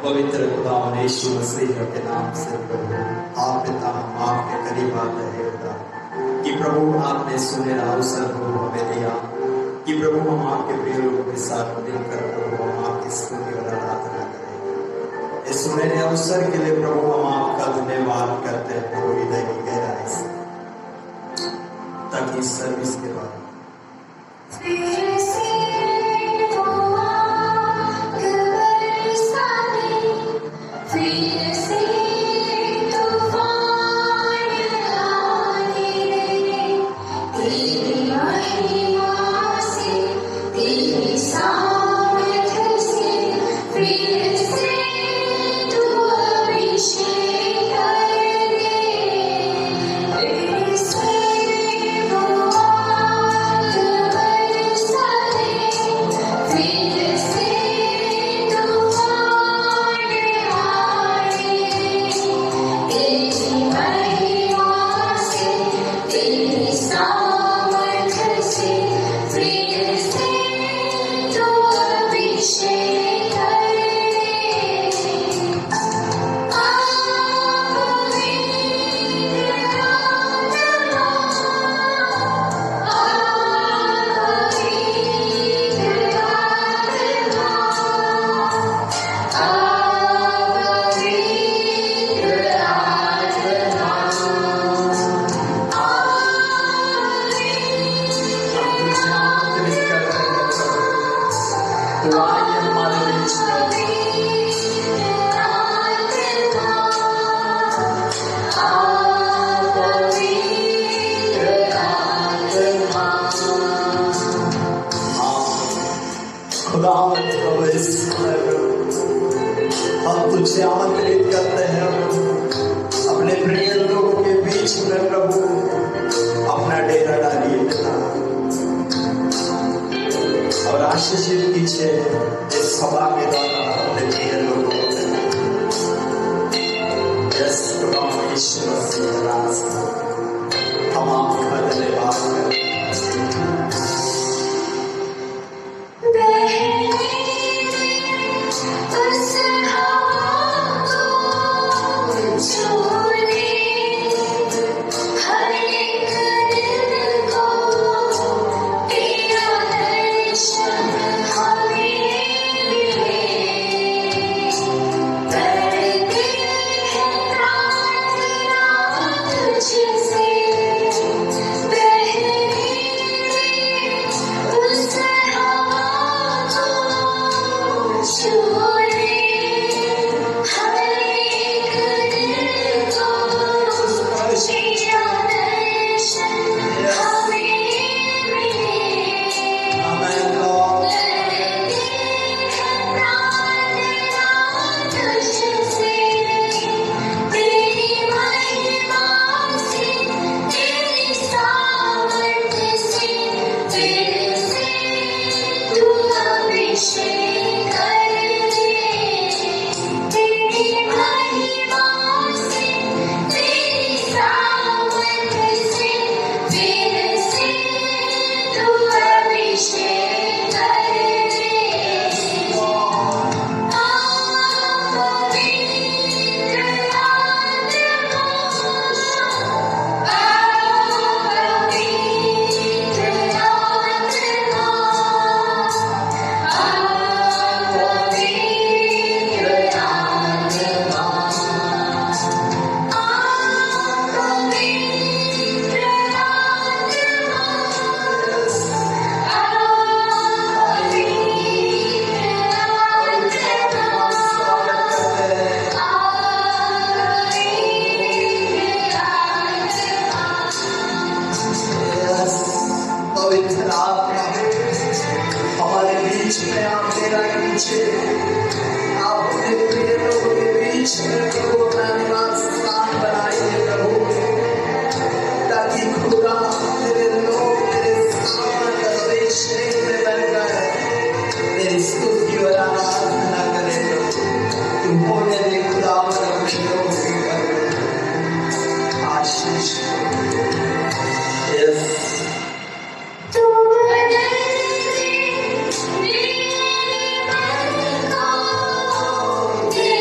पवित्र खुदा यीशु मसीह के नाम से प्रभु आप पिता हम आपके करीब आते हैं खुदा कि प्रभु आपने सुनहरा अवसर को हमें दिया कि प्रभु हम आपके प्रिय लोगों के साथ मिलकर प्रभु हम आपकी स्तुति और आराधना करें। इस सुनहरे अवसर के लिए प्रभु हम आपका धन्यवाद करते हैं प्रभु हृदय की गहराई से, ताकि इस सर्विस के बाद हम तुझे आमंत्रित करते हैं अपने प्रिय लोगों के बीच में प्रभु अपना डेरा डालिए पिता और आशीषित कीजिए इस सभा के द्वारा अपने प्रिय लोगों को। यस खुदा यीशु मसीह हम आपका धन्यवाद करते हैं। Yeah.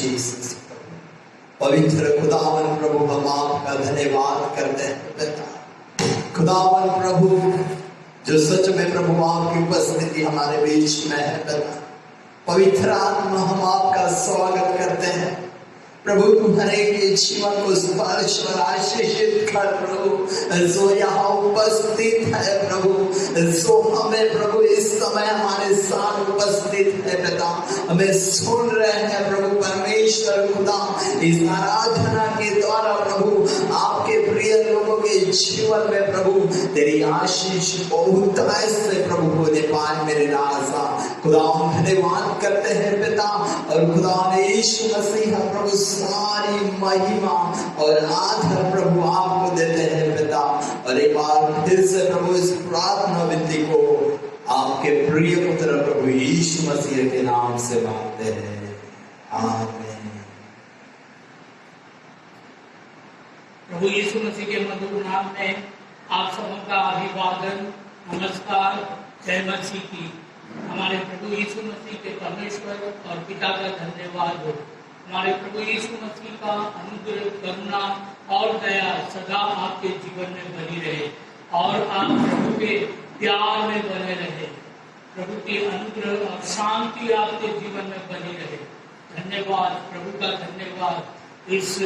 जीसस। पवित्र खुदावन प्रभु, हम आपका धन्यवाद करते हैं पिता। खुदावन प्रभु, जो सच में प्रभु आपकी उपस्थिति हमारे बीच में है पिता। पवित्र आत्मा, हम आपका स्वागत करते हैं प्रभु। तुम्हारे के जीवन को स्पर्श और आशीषित कर प्रभु, जो यहाँ उपस्थित है प्रभु, जो हमें प्रभु इस समय हमारे साथ उपस्थित है पिता, हमें सुन रहे हैं प्रभु परमेश्वर खुदा। इस आराधना के द्वारा प्रभु आपके प्रिय लोगों के जीवन में प्रभु तेरी आशीष बहुत ऐसे प्रभु होने पाए मेरे राजा। खुदा हम धन्यवाद करते हैं पिता, और खुदा ने यीशु मसीह प्रभु सारी महिमा और आदर प्रभु आपको देते हैं पिता। और एक बार फिर से प्रभु इस प्रार्थना विनती को आपके प्रिय पुत्र प्रभु यीशु मसीह के नाम से मांगते हैं, आमीन। प्रभु यीशु मसीह के मधुर नाम में आप सबका अभिवादन, नमस्कार, जय मसीह की। हमारे प्रभु यीशु मसीह के परमेश्वर और पिता का धन्यवाद हो। हमारे प्रभु यीशु मसीह का अनुग्रह, करुणा और दया सदा आपके जीवन में बनी रहे, और आप प्रभु के प्यार में बने रहे। प्रभु के अनुग्रह और शांति आपके जीवन में बनी रहे। धन्यवाद, प्रभु का धन्यवाद। इस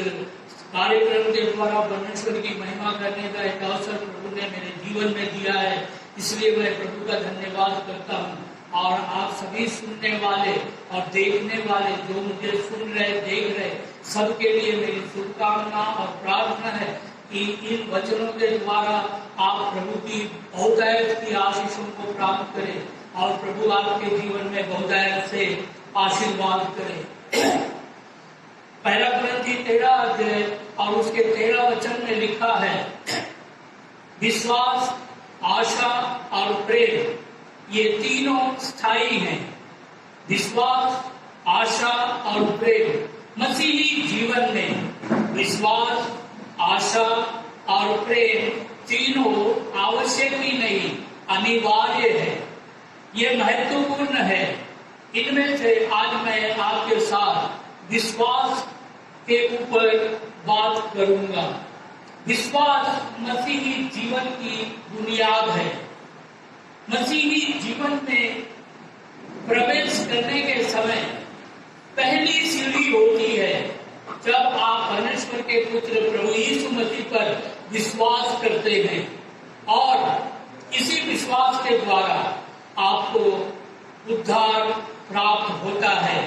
कार्यक्रम के द्वारा परमेश्वर की महिमा करने का एक अवसर प्रभु ने मेरे जीवन में दिया है, इसलिए मैं प्रभु का धन्यवाद करता हूँ। और आप सभी सुनने वाले और देखने वाले जो मुझे सुन रहे, देख रहे, सबके लिए मेरी शुभकामना और प्रार्थना है कि इन वचनों के द्वारा आप प्रभु की बहुतायत की आशीषों को प्राप्त करें, और प्रभु आपके जीवन में बहुतायत से आशीर्वाद करें। पहला कुरिन्थी 13 अध्याय और उसके 13 वचन में लिखा है, विश्वास, आशा और प्रेम ये तीनों स्थायी हैं। विश्वास, आशा और प्रेम मसीही जीवन में विश्वास, आशा और प्रेम तीनों आवश्यक ही नहीं, अनिवार्य है। ये महत्वपूर्ण है। इनमें से आज मैं आपके साथ विश्वास के ऊपर बात करूंगा। विश्वास मसीही जीवन की बुनियाद है। मसीही जीवन में प्रवेश करने के समय पहली सीढ़ी होती है जब आप परमेश्वर के पुत्र प्रभु यीशु मसीह पर विश्वास करते हैं, और इसी विश्वास के द्वारा आपको उद्धार प्राप्त होता है।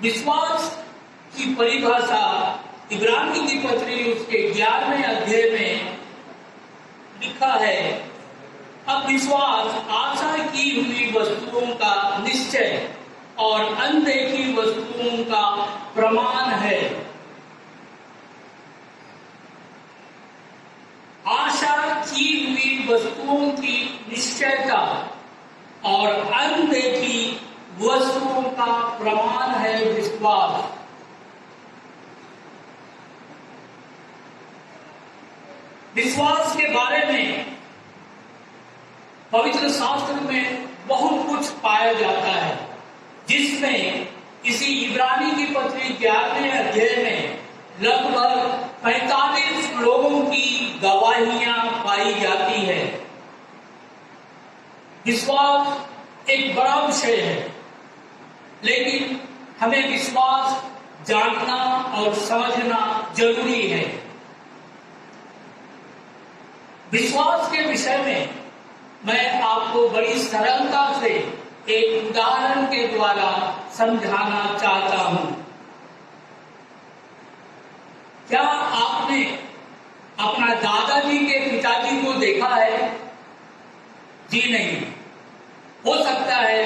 विश्वास की परिभाषा इब्रानी की पत्री उसके 11वें अध्याय में लिखा है, अब विश्वास आशा की हुई वस्तुओं का निश्चय और अनदेखी वस्तुओं का प्रमाण है। आशा की हुई वस्तुओं की निश्चयता और अनदेखी वस्तुओं का प्रमाण है विश्वास। विश्वास के बारे में पवित्र शास्त्र में बहुत कुछ पाया जाता है, जिसमें इसी इब्रानी की पत्री 11वें अध्याय में लगभग 45 लोगों की गवाहियां पाई जाती है। विश्वास एक बड़ा विषय है, लेकिन हमें विश्वास जानना और समझना जरूरी है। विश्वास के विषय में मैं आपको बड़ी सरलता से एक उदाहरण के द्वारा समझाना चाहता हूं। क्या आपने अपना दादाजी के पिताजी को देखा है? जी नहीं। हो सकता है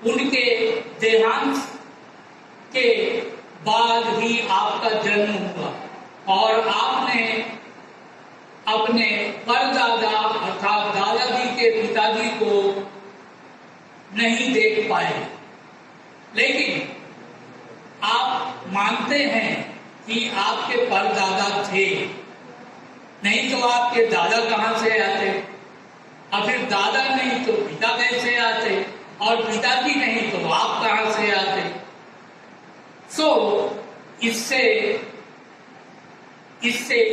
उनके देहांत के बाद ही आपका जन्म हुआ और आपने अपने परदादा अर्थात दादाजी के पिताजी को नहीं देख पाए, लेकिन आप मानते हैं कि आपके परदादा थे। नहीं तो आपके दादा कहां से आते, और फिर दादा नहीं तो पिता कैसे आते, और पिताजी नहीं तो आप कहां से आते। सो इससे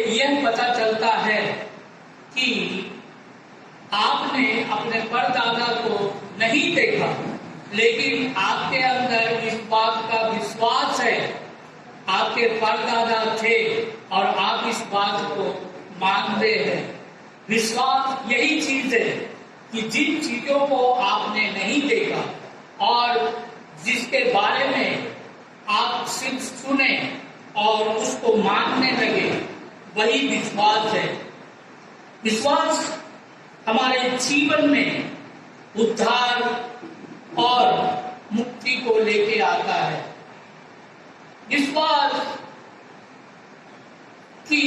यह पता चलता है कि आपने अपने परदादा को नहीं देखा, लेकिन आपके अंदर इस बात का विश्वास है, आपके परदादा थे और आप इस बात को मानते हैं। विश्वास यही चीज है कि जिन चीजों को आपने नहीं देखा और जिसके बारे में आप सिर्फ सुने और उसको मानने लगे, वही विश्वास है। विश्वास हमारे जीवन में उद्धार और मुक्ति को लेके आता है। विश्वास की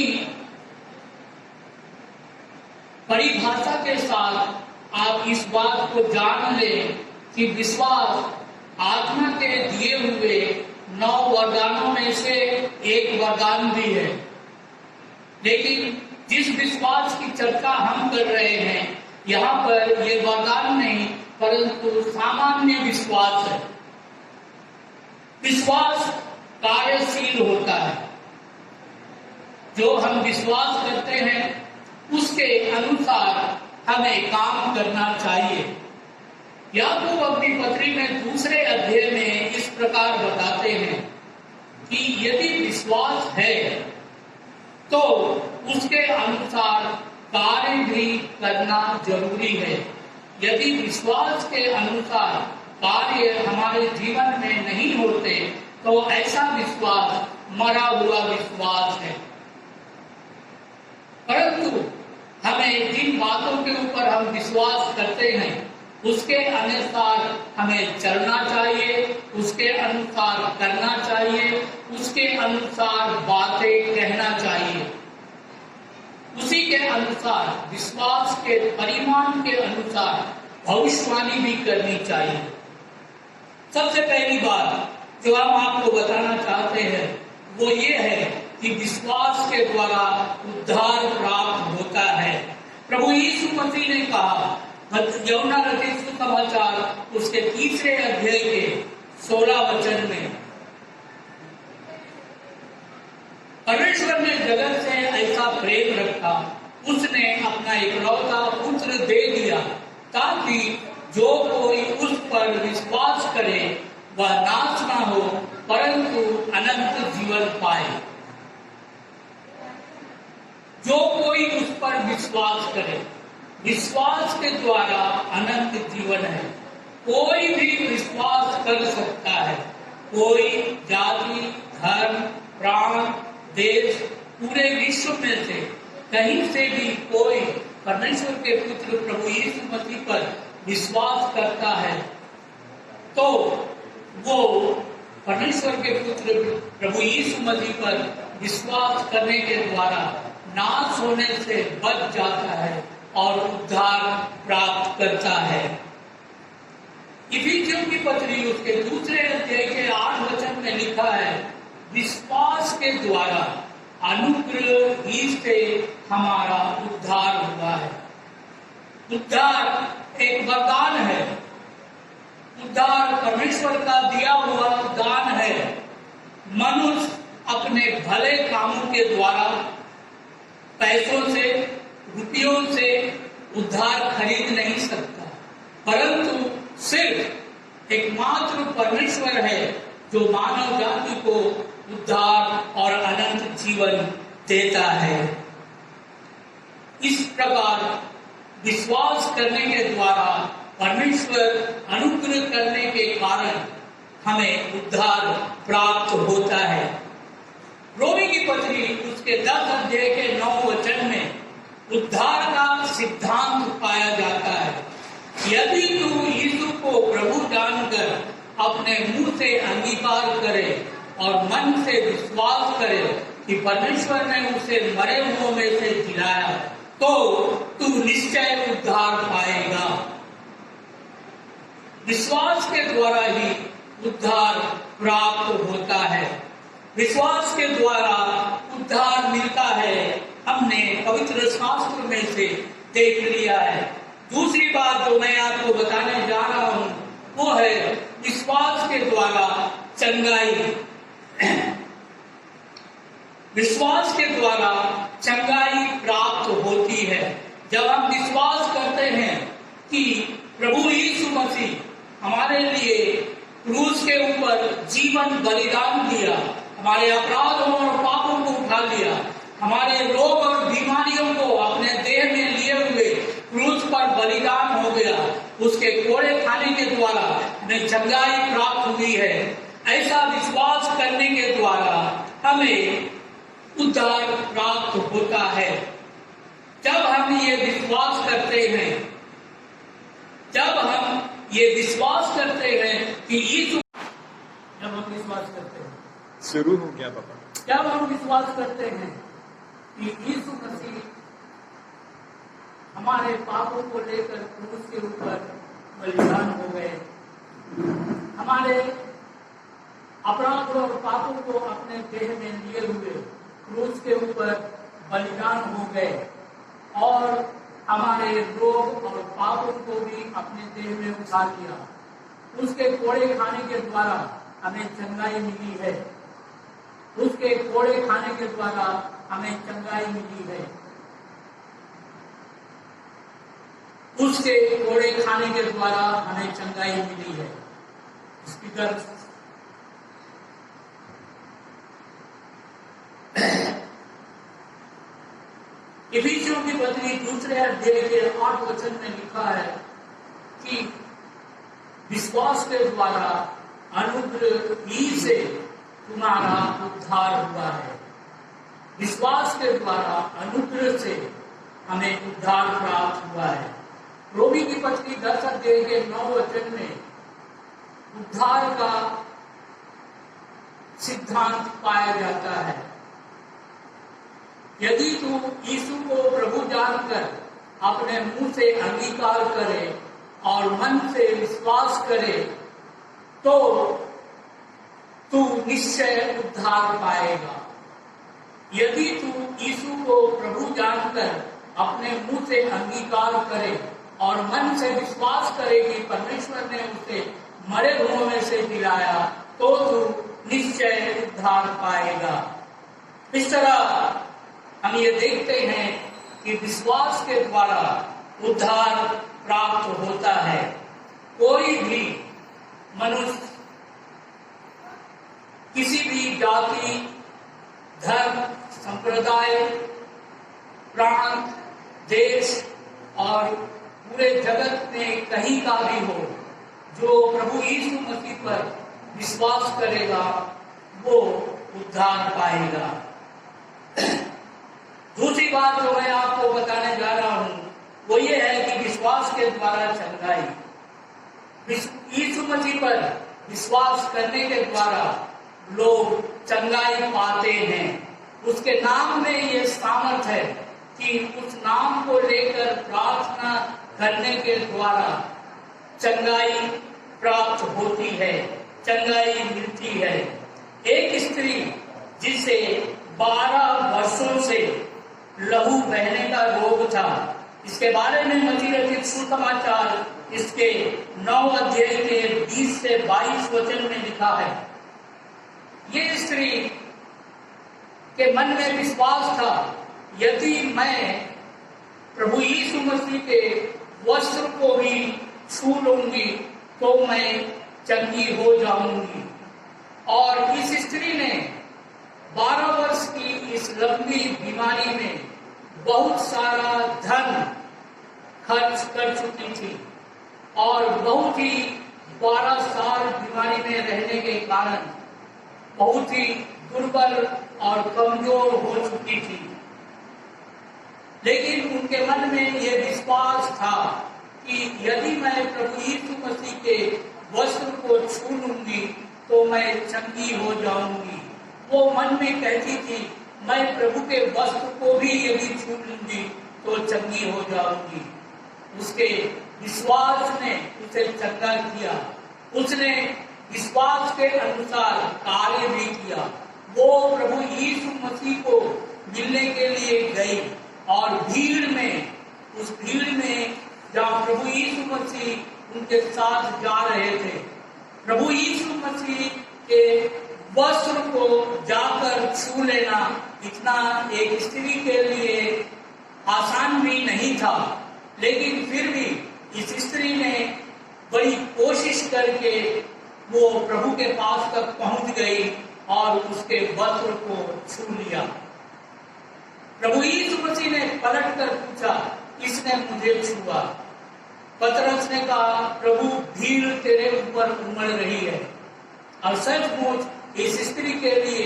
परिभाषा के साथ आप इस बात को जान लें कि विश्वास आत्मा के दिए हुए 9 वरदानों में से एक वरदान भी है। लेकिन जिस विश्वास की चर्चा हम कर रहे हैं, यहाँ पर ये वरदान नहीं परंतु सामान्य विश्वास है। विश्वास कार्यशील होता है। जो हम विश्वास करते हैं उसके अनुसार हमें काम करना चाहिए। याकूब अपनी पत्री में 2 अध्याय में इस प्रकार बताते हैं कि यदि विश्वास है तो उसके अनुसार कार्य भी करना जरूरी है। यदि विश्वास के अनुसार कार्य हमारे जीवन में नहीं होते तो ऐसा विश्वास मरा हुआ विश्वास है। परंतु हमें जिन बातों के ऊपर हम विश्वास करते हैं उसके अनुसार हमें चलना चाहिए, उसके अनुसार करना चाहिए, उसके अनुसार बातें कहना चाहिए। उसी के अनुसार विश्वास के परिमाण के अनुसार भविष्यवाणी भी करनी चाहिए। सबसे पहली बात जो हम आपको बताना चाहते हैं वो ये है कि विश्वास के द्वारा उद्धार प्राप्त होता है। प्रभु यीशु मसीह ने कहा यूहन्ना रचित सुसमाचार उसके 3 अध्याय के 16 वचन में, परमेश्वर ने जगत से ऐसा प्रेम रखा, उसने अपना इकलौता पुत्र दे दिया ताकि जो कोई उस पर विश्वास करे वह नाश ना हो परंतु अनंत जीवन पाए। जो कोई उस पर विश्वास करे, विश्वास के द्वारा अनंत जीवन है। कोई भी विश्वास कर सकता है। कोई जाति, धर्म, प्रांत, देश, पूरे विश्व में से कहीं से भी कोई परमेश्वर के पुत्र प्रभु यीशु मसीह पर विश्वास करता है तो वो परमेश्वर के पुत्र प्रभु यीशु मसीह पर विश्वास करने के द्वारा नाश होने से बच जाता है और उद्धार प्राप्त करता है। इफिसियों की पत्री उसके 2 अध्याय के 8 वचन में लिखा है, विश्वास के द्वारा अनुग्रह ही से हमारा उद्धार हुआ है। उद्धार एक वरदान है। उद्धार परमेश्वर का दिया हुआ दान है। मनुष्य अपने भले कामों के द्वारा पैसों से, रुपयों से उद्धार खरीद नहीं सकता, परंतु सिर्फ एकमात्र परमेश्वर है जो मानव जाति को उद्धार और अनंत जीवन देता है। इस प्रकार विश्वास करने के द्वारा परमेश्वर अनुग्रह करने के कारण हमें उद्धार प्राप्त होता है। रोमी की पत्री उसके 10 अध्याय के 9 वचन में उद्धार का सिद्धांत पाया जाता है। यदि तू यीशु को प्रभु जानकर अपने मुंह से अंगीकार करे और मन से विश्वास करे कि परमेश्वर ने उसे मरे हुओं में से जिलाया तो तू निश्चय उद्धार पाएगा। विश्वास के द्वारा ही उद्धार प्राप्त होता है। विश्वास के द्वारा उद्धार मिलता है, हमने पवित्र शास्त्र में से देख लिया है। दूसरी बात जो मैं आपको बताने जा रहा हूं वो है विश्वास के द्वारा चंगाई। विश्वास के द्वारा चंगाई प्राप्त होती है। जब हम विश्वास करते हैं कि प्रभु यीशु मसीह हमारे लिए क्रूस के ऊपर जीवन बलिदान दिया, हमारे अपराधों और पापों को उठा लिया, हमारे रोग और बीमारियों को अपने देह में लिए हुए क्रूस पर बलिदान हो गया, उसके कोड़े खाने के द्वारा हमें चंगाई प्राप्त हुई है। ऐसा विश्वास करने के द्वारा हमें उद्धार प्राप्त होता है। जब हम ये विश्वास करते हैं, जब हम ये विश्वास करते हैं कि यीशु, जब हम विश्वास करते हैं, शुरू हो गया पापा, जब हम विश्वास करते हैं कि यीशु मसीह हमारे पापों को लेकर क्रूस के ऊपर बलिदान हो गए, हमारे अपराधों और पापों को अपने देह में लिए हुए क्रूस के ऊपर बलिदान हो गए और हमारे रोग और पापों को भी अपने देह में उठा लिया, उसके कोड़े खाने के द्वारा हमें चंगाई मिली है, उसके कोड़े खाने के द्वारा हमें चंगाई मिली है, उसके कोड़े खाने के द्वारा हमें चंगाई मिली है। स्पीकर इफिसियों की पत्री दूसरे अध्याय के 8 वचन में लिखा है कि विश्वास के द्वारा अनुग्रह ही से तुम्हारा उद्धार हुआ है। विश्वास के द्वारा अनुग्रह से हमें उद्धार प्राप्त हुआ है। रोमी की पत्री 10 अध्याय के 9 वचन में उद्धार का सिद्धांत पाया जाता है। यदि तू यीशु को प्रभु जानकर अपने मुंह से अंगीकार करे और मन से विश्वास करे तो तू निश्चय उद्धार पाएगा। यदि तू यीशु को प्रभु जानकर अपने मुंह से अंगीकार करे और मन से विश्वास करे कि परमेश्वर ने उसे मरे हुओं में से जिलाया तो तू निश्चय उद्धार पाएगा। इस तरह हम ये देखते हैं कि विश्वास के द्वारा उद्धार प्राप्त होता है। कोई भी मनुष्य किसी भी जाति, धर्म, संप्रदाय, प्रांत, देश और पूरे जगत में कहीं का भी हो, जो प्रभु यीशु मसीह पर विश्वास करेगा वो उद्धार पाएगा। दूसरी बात जो मैं आपको बताने जा रहा हूं वो ये है कि विश्वास के द्वारा चंगाई। यीशु मसीह पर विश्वास करने के द्वारा लोग चंगाई पाते हैं। उसके नाम में ये सामर्थ है कि उस नाम को लेकर प्रार्थना करने के द्वारा चंगाई प्राप्त होती है, चंगाई मिलती है। एक स्त्री जिसे 12 वर्षों से लहू बहने का रोग था, इसके बारे में मसीह रचित सुसमाचार इसके 9 अध्याय के 20 से 22 वचन में लिखा है। ये स्त्री के मन में विश्वास था, यदि मैं प्रभु यीशु मसीह के वस्त्र को भी छू लूंगी तो मैं चंगी हो जाऊंगी। और इस स्त्री ने 12 वर्ष की इस लंबी बीमारी में बहुत सारा धन खर्च कर चुकी थी और बहुत ही 12 साल बीमारी में रहने के कारण बहुत ही दुर्बल और कमजोर हो चुकी थी। लेकिन उनके मन में यह विश्वास था कि यदि मैं प्रभु यीशु मसीह के वस्त्र को छू लूंगी तो मैं चंगी हो जाऊंगी। वो मन में कहती थी, मैं प्रभु के वस्त्र को भी यदि छू लूंगी तो चंगी हो जाऊंगी। उसके विश्वास ने उसे चंगा किया। उसने विश्वास के अनुसार कार्य भी किया। वो प्रभु यीशु मसीह को मिलने के लिए गई और भीड़ में, उस भीड़ में जहाँ प्रभु यीशु मसीह उनके साथ जा रहे थे, प्रभु यीशु मसीह के वस्त्र को जाकर छू लेना इतना एक स्त्री के लिए आसान भी नहीं था, लेकिन फिर भी इस स्त्री ने बड़ी कोशिश करके वो प्रभु के पास तक पहुंच गई और उसके वस्त्र को छू लिया। प्रभु यीशु मसीह ने पलट कर पूछा, इसने मुझे छुआ? पतरस ने कहा, प्रभु भीड़ तेरे ऊपर उमड़ रही है। और सचमुच इस स्त्री के लिए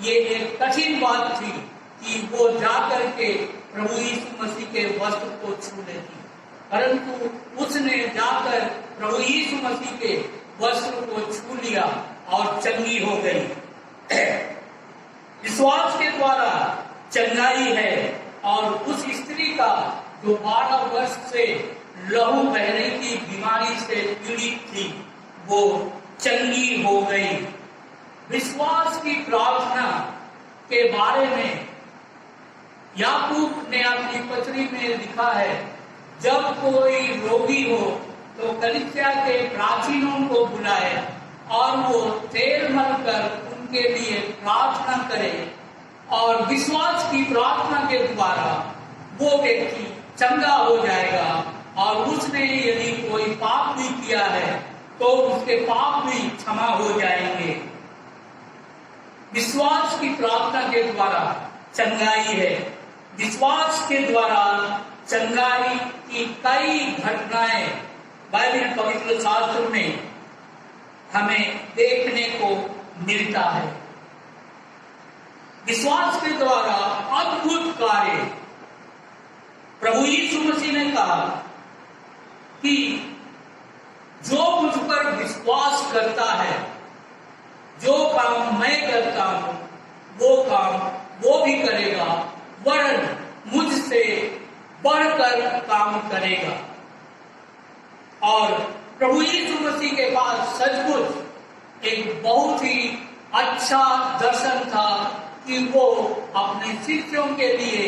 ये एक कठिन बात थी कि वो जाकर के प्रभु यीशु मसीह के वस्त्र को छू लेती, परंतु उसने जाकर प्रभु यीशु मसीह के वस्त्र को छू लिया और चंगी हो गई। विश्वास के द्वारा चंगाई है, और उस स्त्री का जो 12 वर्ष से लहू बहने की बीमारी से पीड़ित थी, वो चंगी हो गई। विश्वास की प्रार्थना के बारे में याकूब ने अपनी पत्री में लिखा है, जब कोई रोगी हो तो कलीसिया के प्राचीनों को बुलाए और वो तेल मलकर उनके लिए प्रार्थना करे, और विश्वास की प्रार्थना के द्वारा वो व्यक्ति चंगा हो जाएगा। और उसने यदि कोई पाप भी किया है तो उसके पाप भी क्षमा हो जाएंगे। विश्वास की प्रार्थना के द्वारा चंगाई है। विश्वास के द्वारा चंगाई की कई घटनाएं बाइबल पवित्र शास्त्र में हमें देखने को मिलता है। विश्वास के द्वारा अद्भुत कार्य प्रभु यीशु मसीह ने कहा कि जो मुझ पर विश्वास करता है, जो काम मैं करता हूं वो काम वो भी करेगा, वरन मुझसे बढ़कर काम करेगा। और प्रभु यीशु मसीह के पास सचमुच एक बहुत ही अच्छा दर्शन था कि वो अपने शिष्यों के लिए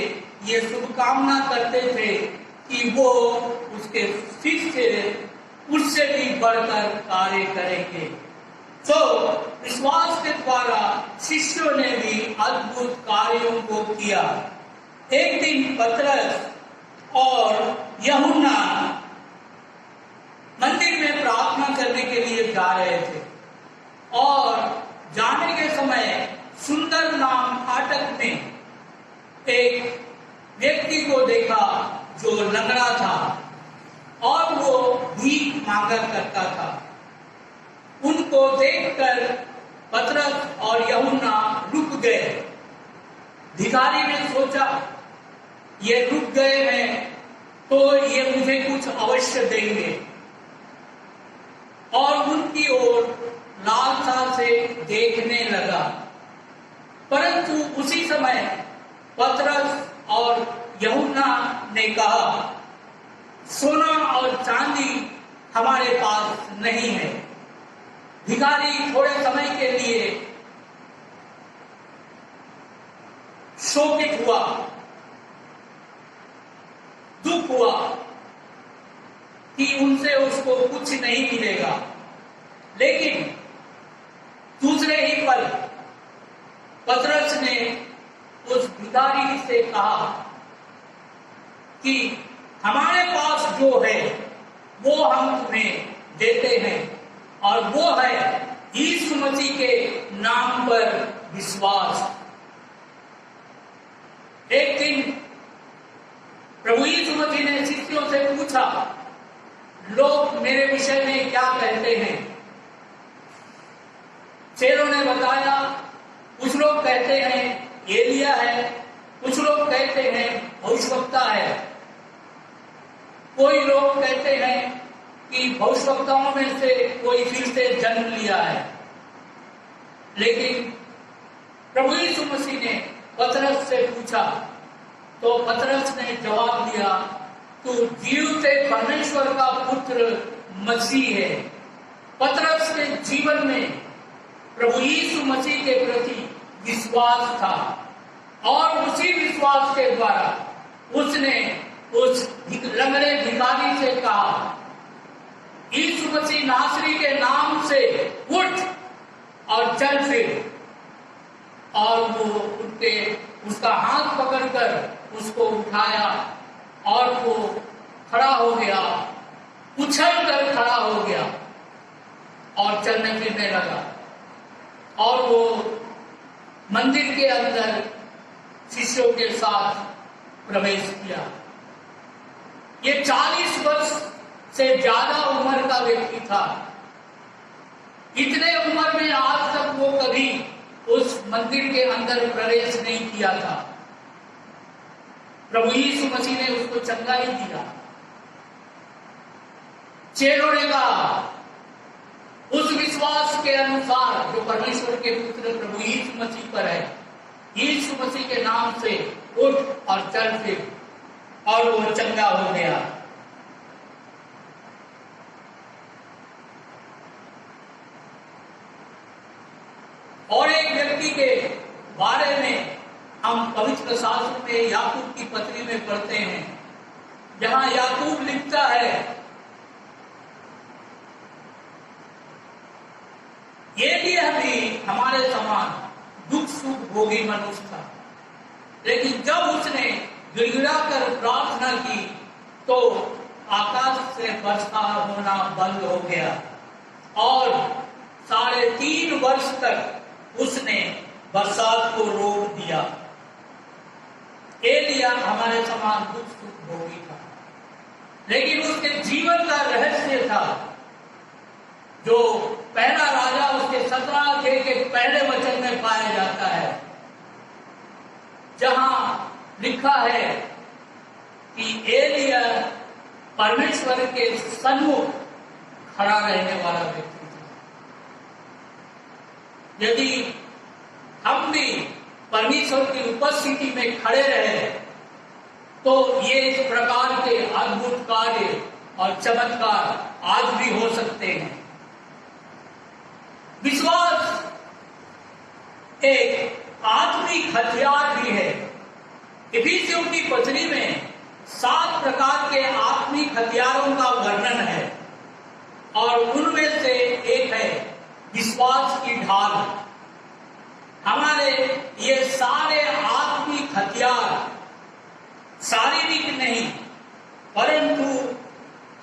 ये शुभकामना करते थे कि वो उसके शिष्य उससे भी बढ़कर कार्य करेंगे। तो विश्वास के द्वारा शिष्यों ने भी अद्भुत कार्यों को किया। एक दिन पतरस और यूहन्ना मंदिर में प्रार्थना करने के लिए जा रहे थे, और जाने के समय सुंदर नाम फाटक में एक व्यक्ति को देखा जो लंगड़ा था और वो भीख मांगा करता था। उनको देखकर पतरस और यूहन्ना रुक गए। भिखारी ने सोचा, ये रुक गए हैं तो ये मुझे कुछ अवश्य देंगे, और उनकी ओर लालसा से देखने लगा। परंतु उसी समय पतरस और यूहन्ना ने कहा, सोना और चांदी हमारे पास नहीं है। भिखारी थोड़े समय के लिए शोकित हुआ, दुख हुआ कि उनसे उसको कुछ नहीं मिलेगा। लेकिन दूसरे ही पल पतरस ने उस भिखारी से कहा कि हमारे पास जो है वो हम तुम्हें देते हैं, और वो है यीशु मसीह के नाम पर विश्वास। एक दिन प्रभु यीशु मसीह ने शिष्यों से पूछा, लोग मेरे विषय में क्या कहते हैं? चेलों ने बताया, कुछ लोग कहते हैं एलिया है, कुछ लोग कहते हैं भविष्यवक्ता है, कोई लोग कहते हैं कि भविष्यवक्ताओं में से कोई फिर से जन्म लिया है। लेकिन प्रभु यीशु मसीह ने पतरस से पूछा, तो पतरस ने जवाब दिया, तू जीवते परमेश्वर का पुत्र मसीह है। पतरस के जीवन में प्रभु यीशु मसीह के प्रति विश्वास था, और उसी विश्वास के द्वारा उसने उस लंगड़े भिखारी से कहा, यीशु मसीह नासरी के नाम से उठ और चल फिर। और वो उसका हाथ पकड़कर उसको उठाया और वो खड़ा हो गया, उछल कर खड़ा हो गया और चलने फिरने लगा और वो मंदिर के अंदर शिष्यों के साथ प्रवेश किया। ये 40 वर्ष से ज्यादा उम्र का व्यक्ति था। इतने उम्र में आज तक वो कभी उस मंदिर के अंदर प्रवेश नहीं किया था। प्रभु यीशु मसीह ने उसको चंगाई दिया। चेलों ने कहा उस विश्वास के अनुसार जो परमेश्वर के पुत्र प्रभु यीशु मसीह पर है, यीशु मसीह के नाम से उठ और चल फिर, और वो चंगा हो गया। और एक व्यक्ति के बारे में हम पवित्र शास्त्र में याकूब की पत्री में पढ़ते हैं, जहां याकूब लिखता है, एलिय्याह भी हमारे समान दुख सुख भोगी मनुष्य था, लेकिन जब उसने गिड़गिड़ा कर प्रार्थना की तो आकाश से वर्षा होना बंद हो गया और 3.5 वर्ष तक उसने बरसात को रोक दिया। एलिय्याह हमारे समान दुख सुख भोगी था, लेकिन उसके जीवन का रहस्य था जो पहला राजा उसके 17 अध्याय के पहले वचन में पाया जाता है, जहां लिखा है कि एलिय्याह परमेश्वर के सन्मुख खड़ा रहने वाला व्यक्ति था। यदि हम भी परमेश्वर की उपस्थिति में खड़े रहे तो ये इस प्रकार के अद्भुत कार्य और चमत्कार आज भी हो सकते हैं। विश्वास एक आत्मिक हथियार भी है। इफिसियों की पत्री में 7 प्रकार के आत्मिक हथियारों का वर्णन है और उनमें से एक है विश्वास की ढाल। हमारे ये सारे आत्मिक हथियार शारीरिक नहीं परंतु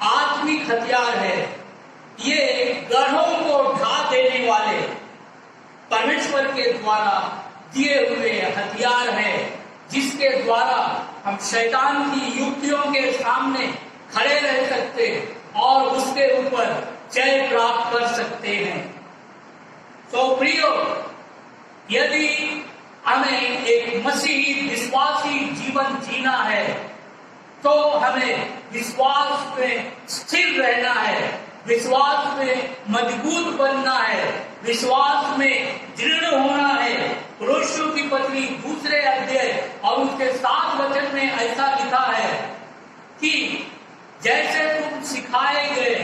आत्मिक हथियार है। ये गढ़ों को ढा देने वाले परमेश्वर के द्वारा दिए हुए हथियार हैं, जिसके द्वारा हम शैतान की युक्तियों के सामने खड़े रह सकते और उसके ऊपर जय प्राप्त कर सकते हैं। तो प्रियो, यदि हमें एक मसीही विश्वासी जीवन जीना है तो हमें विश्वास में स्थिर रहना है, विश्वास में मजबूत बनना है, विश्वास में दृढ़ होना है। पुरुषों की पत्री 2 अध्याय और उसके 7 वचन में ऐसा लिखा है कि जैसे तुम सिखाए गए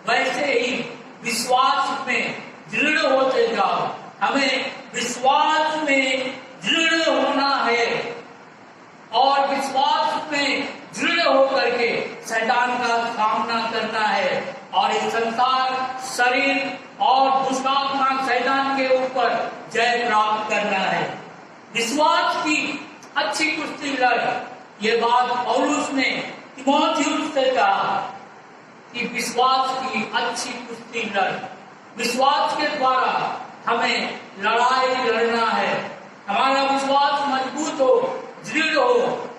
वैसे ही विश्वास में दृढ़ होते जाओ। हमें विश्वास में दृढ़ होना है और विश्वास में दृढ़ होकर के शैतान का सामना करना है और इस संसार, शरीर और दुष्टात्मा शैतान के ऊपर जय प्राप्त करना है। विश्वास की अच्छी कुश्ती लड़, ये बात पौलुस ने तीमुथियुस से कहा कि विश्वास की अच्छी कुश्ती लड़। विश्वास के द्वारा हमें लड़ाई लड़ना है। हमारा विश्वास मजबूत हो, दृढ़ हो,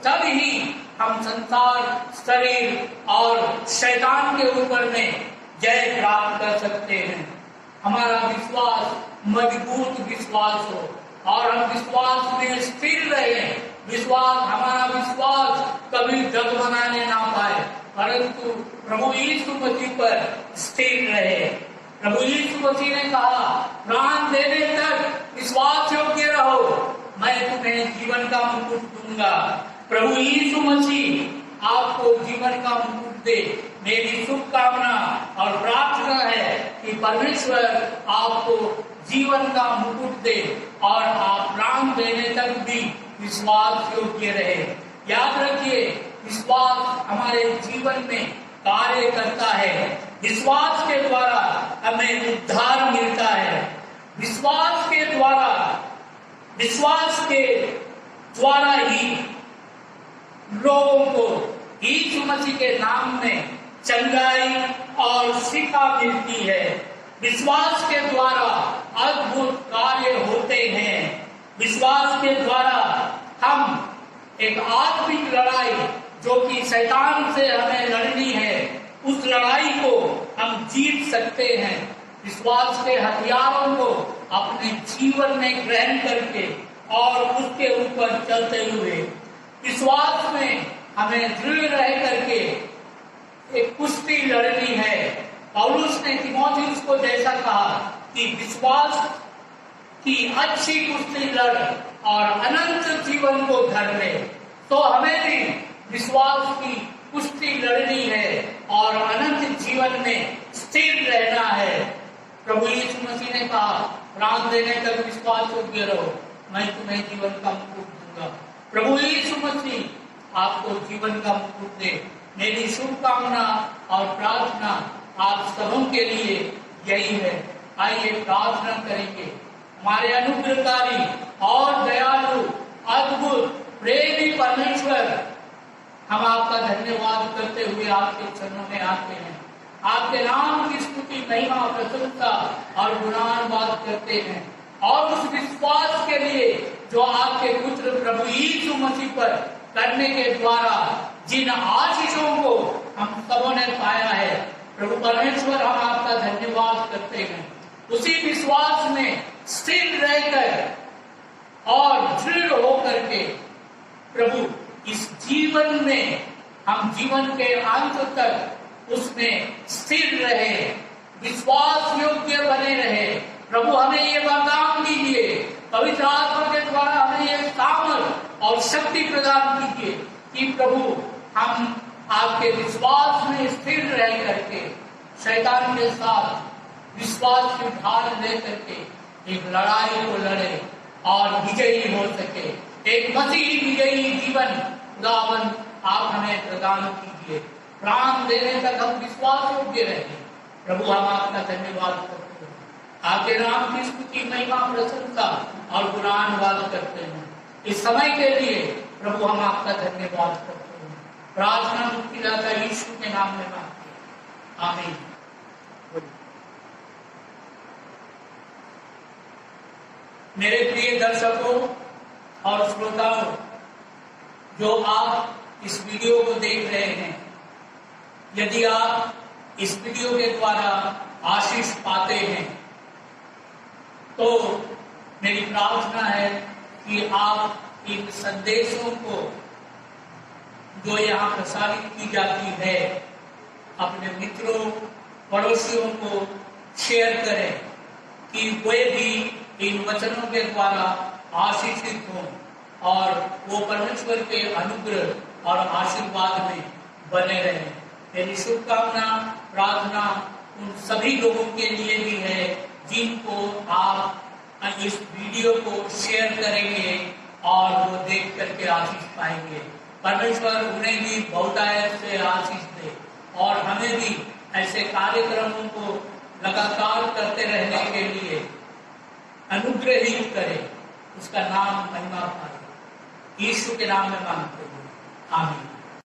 तभी हम संसार, शरीर और शैतान के ऊपर में जय प्राप्त कर सकते हैं। हमारा विश्वास मजबूत विश्वास हो और हम विश्वास में स्थिर रहे। हमारा विश्वास कभी डगमगाने ना पाए, परंतु प्रभु यीशु मसीह पर स्थिर रहे। प्रभु यीशु मसीह ने कहा, प्राण देने तक विश्वास योग्य रहो, मैं तुम्हें जीवन का मुकुट दूंगा। प्रभु यीशु मसीह आपको जीवन का मुकुट दे। मेरी शुभकामना और प्रार्थना है कि परमेश्वर आपको जीवन का मुकुट दे और आप प्राण देने तक भी विश्वास योग्य रहे। याद रखिए, विश्वास हमारे जीवन में कार्य करता है। विश्वास के द्वारा हमें उद्धार मिलता है। विश्वास के द्वारा विश्वास के द्वारा ही लोगों को यीशु मसीह के नाम में चंगाई और शिक्षा मिलती है। विश्वास के द्वारा अद्भुत कार्य होते हैं। विश्वास के द्वारा हम एक आत्मिक लड़ाई जो कि शैतान से हमें लड़नी है, उस लड़ाई को हम जीत सकते हैं। विश्वास के हथियारों को अपने जीवन में ग्रहण करके और उसके ऊपर चलते हुए विश्वास में हमें दृढ़ रह करके एक कुश्ती लड़नी है। पौलुस ने तीमुथियुस को जैसा कहा कि विश्वास की अच्छी कुश्ती लड़ और अनंत जीवन को धर ले, तो हमें भी विश्वास की कुश्ती लड़नी है और अनंत जीवन में स्थिर रहना है। प्रभु यीशु मसीह ने कहा, प्राण देने तक विश्वास योग्य रहो, मैं तुम्हें जीवन का मुकुट दूंगा। प्रभु यीशु मसीह आपको जीवन का मुकुट दे। मेरी शुभकामना और प्रार्थना आप सबों के लिए यही है। आइए प्रार्थना करेंगे। हमारे अनुग्रहकारी और दयालु अद्भुत प्रेमी परमेश्वर, हम आपका धन्यवाद करते हुए आपके चरणों में आते हैं। आपके नाम की स्तुति, महिमा, प्रशंसा और गुणानुवाद करते हैं और उस विश्वास के लिए जो आपके पुत्र प्रभु यीशु मसीह पर करने के द्वारा जिन आशीषों को हम सबों ने पाया है, प्रभु परमेश्वर हम आपका धन्यवाद करते हैं। उसी विश्वास में स्थिर रहकर और दृढ़ होकर के प्रभु इस जीवन में हम जीवन के अंत तक उसमें स्थिर रहे, विश्वास योग्य बने रहे। प्रभु हमें ये वरदान दीजिए, पवित्र आत्मा के द्वारा हमें ये सामर्थ और शक्ति प्रदान कीजिए कि प्रभु हम आपके विश्वास में स्थिर रह करके शैतान के साथ विश्वास की ढाल ले करके एक लड़ाई को लड़े और विजयी हो सके। एक मसीही विजयी जीवन खुदावन आप हमें प्रदान कीजिए। प्राण देने तक हम विश्वास योग्य रहे। प्रभु हम आपका धन्यवाद करते हैं, आपके नाम की स्तुति, महिमा, प्रशंसा और गुणानुवाद करते हैं। इस समय के लिए प्रभु हम आपका धन्यवाद करते हैं। प्रार्थना मुक्तिदाता यीशु के नाम में मांगते हैं, आमीन। मेरे प्रिय दर्शकों और श्रोताओं, जो आप इस वीडियो को देख रहे हैं, यदि आप इस वीडियो के द्वारा आशीष पाते हैं तो मेरी प्रार्थना है कि आप इन संदेशों को जो यहाँ प्रसारित की जाती है अपने मित्रों, पड़ोसियों को शेयर करें कि वे भी इन वचनों के द्वारा आशीषित हों और वो परमेश्वर के अनुग्रह और आशीर्वाद में बने रहें। मेरी शुभकामना प्रार्थना उन सभी लोगों के लिए भी है जिनको आप इस वीडियो को शेयर करेंगे और वो देख करके आशीष पाएंगे। परमेश्वर उन्हें भी बहुतायत से आशीष दे और हमें भी ऐसे कार्यक्रमों को लगातार करते रहने के लिए अनुग्रहित करे। उसका नाम महिमा पाए। यीशु के नाम में मांगते हैं, आमीन।